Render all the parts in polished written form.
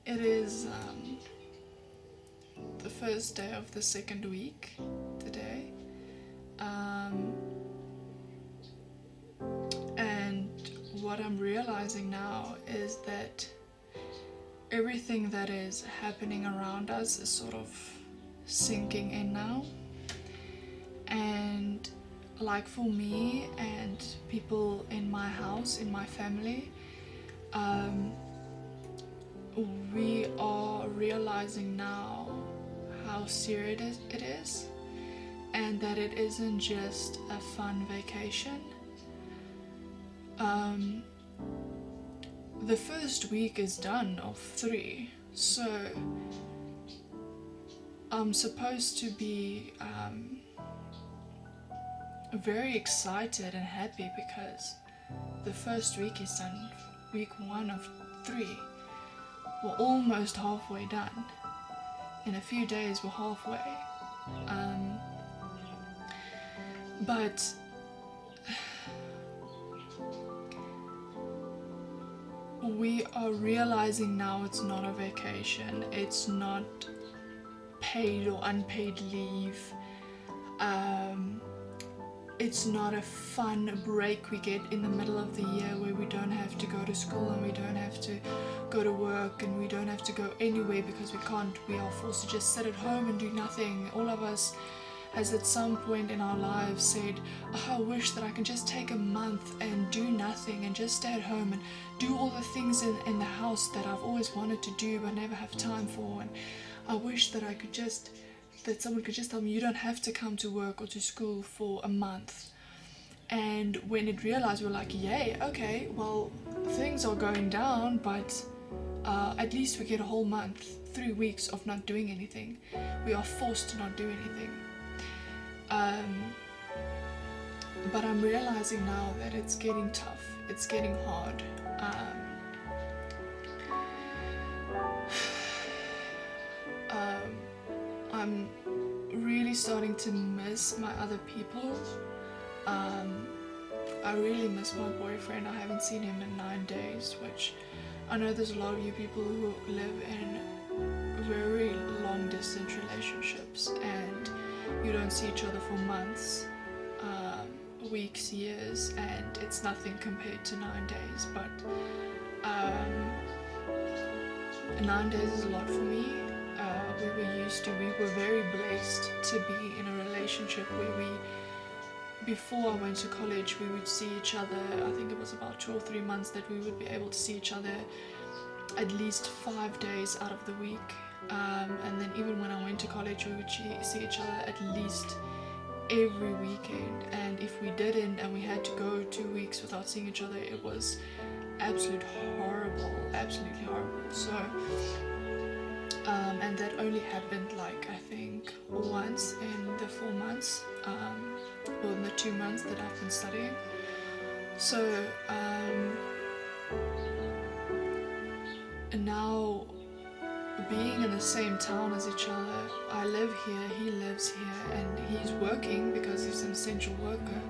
It is the first day of the second week today. Um, and what I'm realizing now is that everything that is happening around us is sort of sinking in now. And like for me and people in my house, in my family, we are realizing now how serious it is, and that it isn't just a fun vacation. The first week is done of 3, so I'm supposed to be very excited and happy because the first week is done, week 1 of 3. We're almost halfway done. In a few days we're halfway. But we are realizing now it's not a vacation. It's not paid or unpaid leave. It's not a fun break we get in the middle of the year where we don't have to go to school and we don't have to go to work and we don't have to go anywhere because we can't. We are forced to just sit at home and do nothing. All of us has at some point in our lives said, oh, I wish that I can just take a month and do nothing and just stay at home and do all the things in the house that I've always wanted to do but never have time for. And I wish that I could just, that someone could just tell me you don't have to come to work or to school for a month. And when it realized, we're like, yay, okay, well, things are going down, but at least we get a whole month, 3 weeks of not doing anything. We are forced to not do anything. But I'm realizing now that it's getting tough, it's getting hard. I'm really starting to miss my other people. I really miss my boyfriend. I haven't seen him in 9 days, which I know there's a lot of you people who live in very long distance relationships and you don't see each other for months, weeks, years, and it's nothing compared to 9 days. But 9 days is a lot for me. We were very blessed to be in a relationship where before I went to college, we would see each other. I think it was about 2 or 3 months that we would be able to see each other at least 5 days out of the week. And then even when I went to college, we would see each other at least every weekend. And if we didn't and we had to go 2 weeks without seeing each other, it was absolutely horrible. So and that only happened like I think once in the 4 months, or in the 2 months that I've been studying. So now being in the same town as each other, I live here, he lives here, and he's working because he's an essential worker.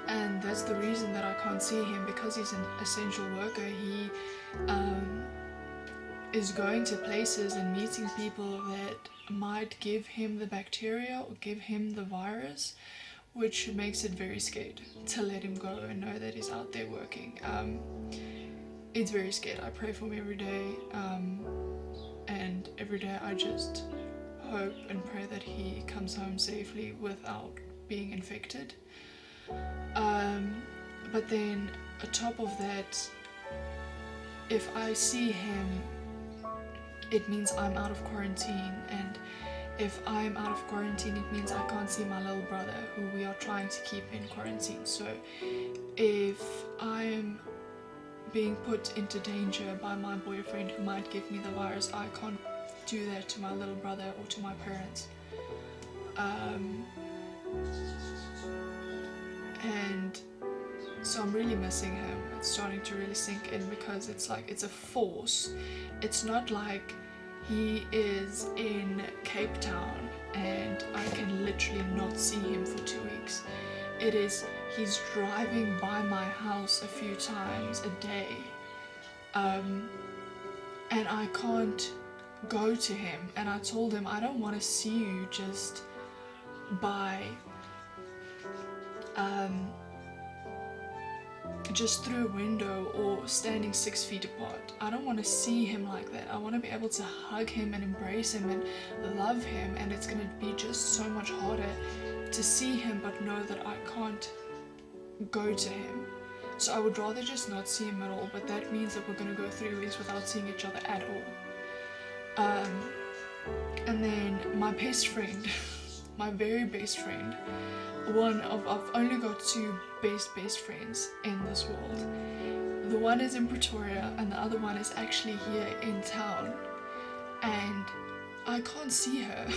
And that's the reason that I can't see him, because he's an essential worker. He is going to places and meeting people that might give him the bacteria or give him the virus, which makes it very scared to let him go and know that he's out there working. It's very scared. I pray for him every day, and every day I just hope and pray that he comes home safely without being infected. But then on top of that, if I see him, it means I'm out of quarantine, and if I'm out of quarantine, it means I can't see my little brother, who we are trying to keep in quarantine. So if I'm being put into danger by my boyfriend who might give me the virus, I can't do that to my little brother or to my parents. And so I'm really missing him. It's starting to really sink in, because it's like it's a force. It's not like he is in Cape Town and I can literally not see him for 2 weeks. It is, he's driving by my house a few times a day. and I can't go to him. And I told him, I don't want to see you just by just through a window or standing 6 feet apart. I don't want to see him like that. I want to be able to hug him and embrace him and love him, and it's going to be just so much harder to see him but know that I can't go to him. So I would rather just not see him at all, but that means that we're going to go 3 weeks without seeing each other at all. And then my best friend, my very best friend, I've only got 2 best friends in this world. The one is in Pretoria and the other one is actually here in town, and I can't see her.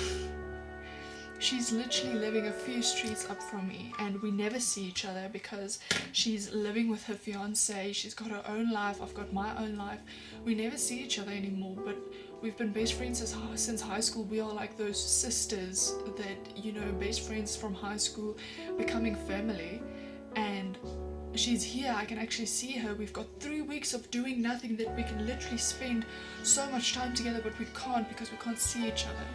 She's literally living a few streets up from me, and we never see each other because she's living with her fiance. She's got her own life, I've got my own life. We never see each other anymore, but we've been best friends since high school. We are like those sisters that, you know, best friends from high school becoming family. And she's here, I can actually see her. We've got 3 weeks of doing nothing that we can literally spend so much time together, but we can't because we can't see each other.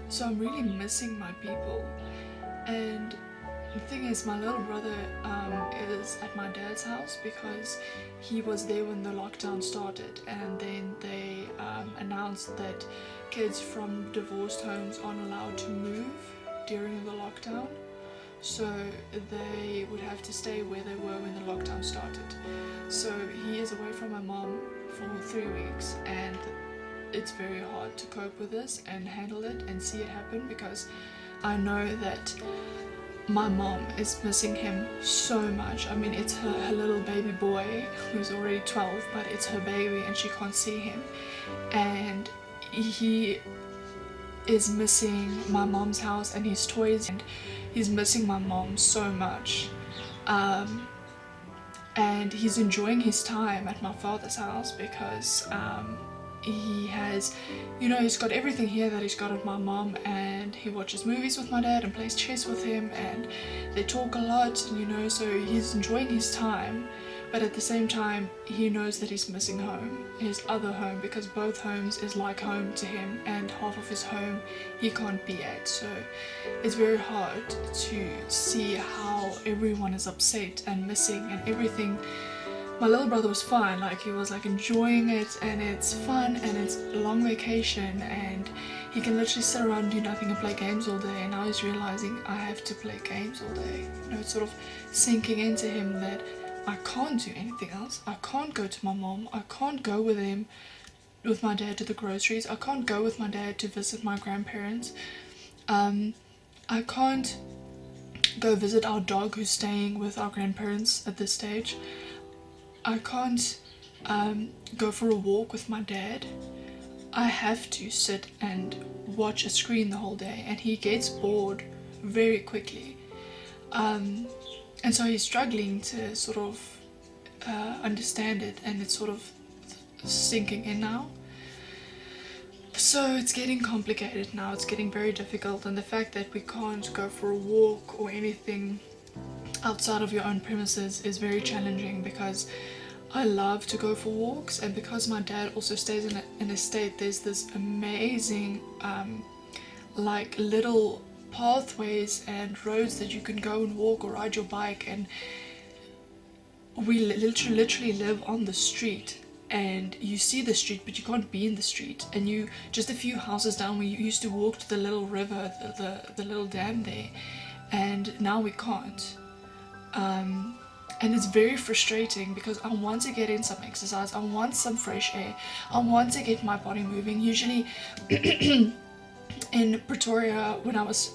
So I'm really missing my people. And the thing is, my little brother is at my dad's house because he was there when the lockdown started, and then they announced that kids from divorced homes aren't allowed to move during the lockdown, so they would have to stay where they were when the lockdown started. So he is away from my mom for 3 weeks, and it's very hard to cope with this and handle it and see it happen, because I know that my mom is missing him so much. I mean, it's her little baby boy who's already 12, but it's her baby and she can't see him, and he is missing my mom's house and his toys, and he's missing my mom so much. And he's enjoying his time at my father's house because he has, you know, he's got everything here that he's got at my mom, and he watches movies with my dad and plays chess with him, and they talk a lot, you know, so he's enjoying his time. But at the same time, he knows that he's missing home, his other home, because both homes is like home to him, and half of his home he can't be at. So it's very hard to see how everyone is upset and missing and everything. My little brother was fine, like he was like enjoying it, and it's fun and it's a long vacation and he can literally sit around and do nothing and play games all day, and now he's realizing I have to play games all day. You know, it's sort of sinking into him that I can't do anything else. I can't go to my mom, I can't go with my dad to the groceries, I can't go with my dad to visit my grandparents, I can't go visit our dog who's staying with our grandparents at this stage. I can't go for a walk with my dad. I have to sit and watch a screen the whole day, and he gets bored very quickly. And so he's struggling to sort of understand it, and it's sort of sinking in now. So it's getting complicated now, it's getting very difficult, and the fact that we can't go for a walk or anything outside of your own premises is very challenging, because I love to go for walks, and because my dad also stays in an estate, there's this amazing like little pathways and roads that you can go and walk or ride your bike, and we literally live on the street, and you see the street but you can't be in the street, and you just a few houses down we used to walk to the little river, the little dam there, and now we can't. And it's very frustrating because I want to get in some exercise, I want some fresh air, I want to get my body moving. Usually in Pretoria, when I was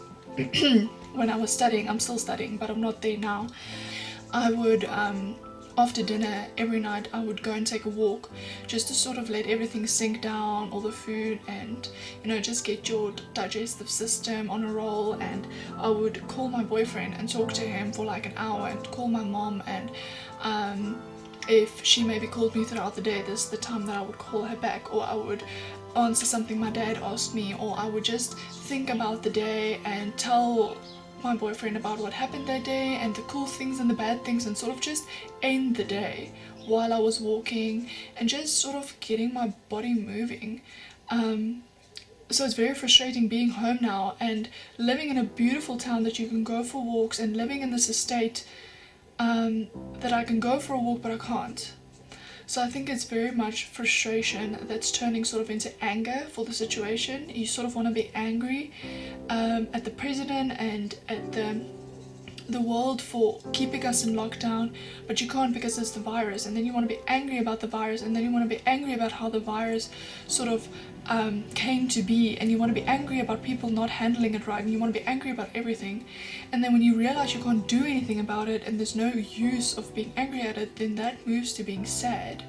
studying, I'm still studying but I'm not there now, I would after dinner every night I would go and take a walk just to sort of let everything sink down, all the food, and you know, just get your digestive system on a roll. And I would call my boyfriend and talk to him for like an hour, and call my mom, and if she maybe called me throughout the day, this is the time that I would call her back, or I would answer something my dad asked me, or I would just think about the day and tell my boyfriend about what happened that day and the cool things and the bad things, and sort of just end the day while I was walking and just sort of getting my body moving. So it's very frustrating being home now and living in a beautiful town that you can go for walks, and living in this estate that I can go for a walk but I can't. So I think it's very much frustration that's turning sort of into anger for the situation. You sort of want to be angry at the president and at the world for keeping us in lockdown, but you can't because it's the virus. And then you want to be angry about the virus, and then you want to be angry about how the virus sort of came to be, and you want to be angry about people not handling it right, and you want to be angry about everything. And then when you realize you can't do anything about it and there's no use of being angry at it, then that moves to being sad.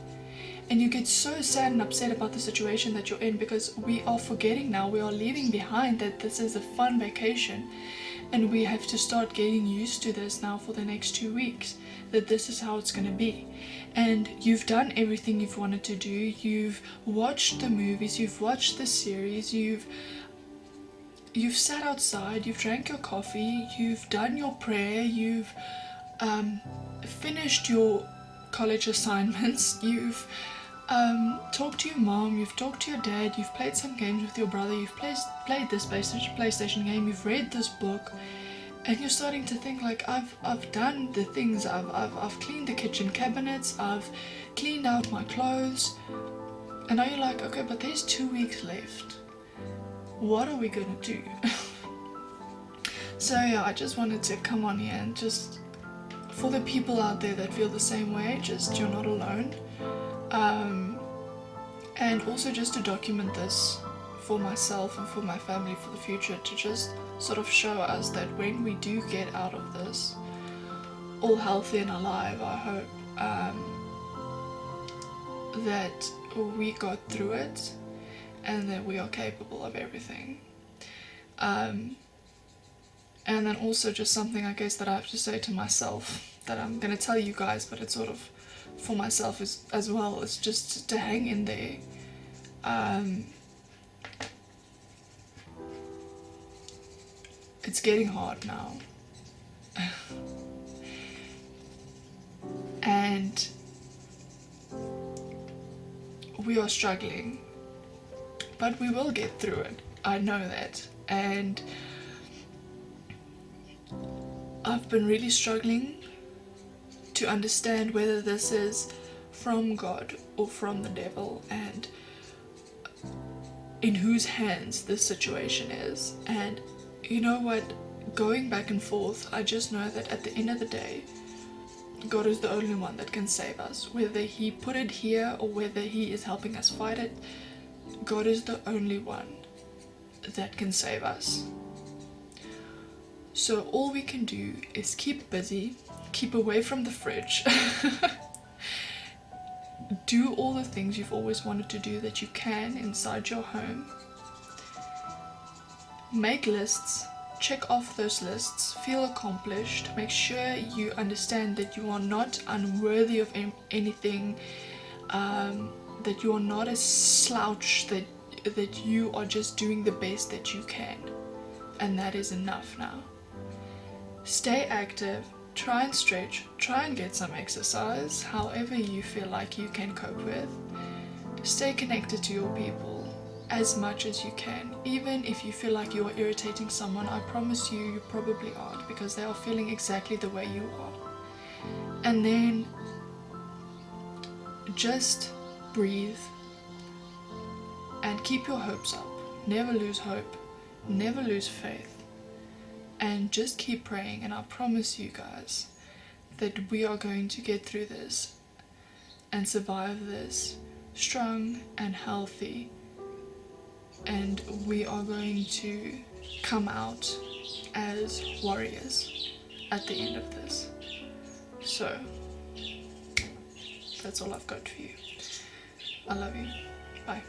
And you get so sad and upset about the situation that you're in, because we are forgetting now, we are leaving behind that this is a fun vacation. And we have to start getting used to this now for the next 2 weeks, that this is how it's going to be. And you've done everything you've wanted to do. You've watched the movies, you've watched the series, you've sat outside, you've drank your coffee, you've done your prayer, you've finished your college assignments, you've talked to your mom, you've talked to your dad, you've played some games with your brother, you've played this PlayStation game, you've read this book, and you're starting to think like, I've done the things, I've cleaned the kitchen cabinets, I've cleaned out my clothes, and now you're like, okay, but there's 2 weeks left. What are we gonna do? So yeah, I just wanted to come on here and just, for the people out there that feel the same way, just, you're not alone. And also just to document this for myself and for my family for the future, to just sort of show us that when we do get out of this all healthy and alive, I hope that we got through it and that we are capable of everything. And then also just something I guess that I have to say to myself, that I'm going to tell you guys, but it's sort of for myself as well, is just to hang in there. It's getting hard now. And we are struggling, but we will get through it. I know that. And I've been really struggling to understand whether this is from God or from the devil, and in whose hands this situation is. And you know what, going back and forth, I just know that at the end of the day, God is the only one that can save us. Whether he put it here or whether he is helping us fight it, God is the only one that can save us. So all we can do is keep busy, keep away from the fridge, do all the things you've always wanted to do that you can inside your home, make lists, check off those lists, feel accomplished, make sure you understand that you are not unworthy of anything, that you are not a slouch, that you are just doing the best that you can, and that is enough now. Stay active, try and stretch, try and get some exercise, however you feel like you can cope with. Stay connected to your people as much as you can. Even if you feel like you are irritating someone, I promise you, you probably aren't, because they are feeling exactly the way you are. And then just breathe and keep your hopes up. Never lose hope, never lose faith. And just keep praying, and I promise you guys that we are going to get through this and survive this strong and healthy, and we are going to come out as warriors at the end of this. So that's all I've got for you. I love you. Bye.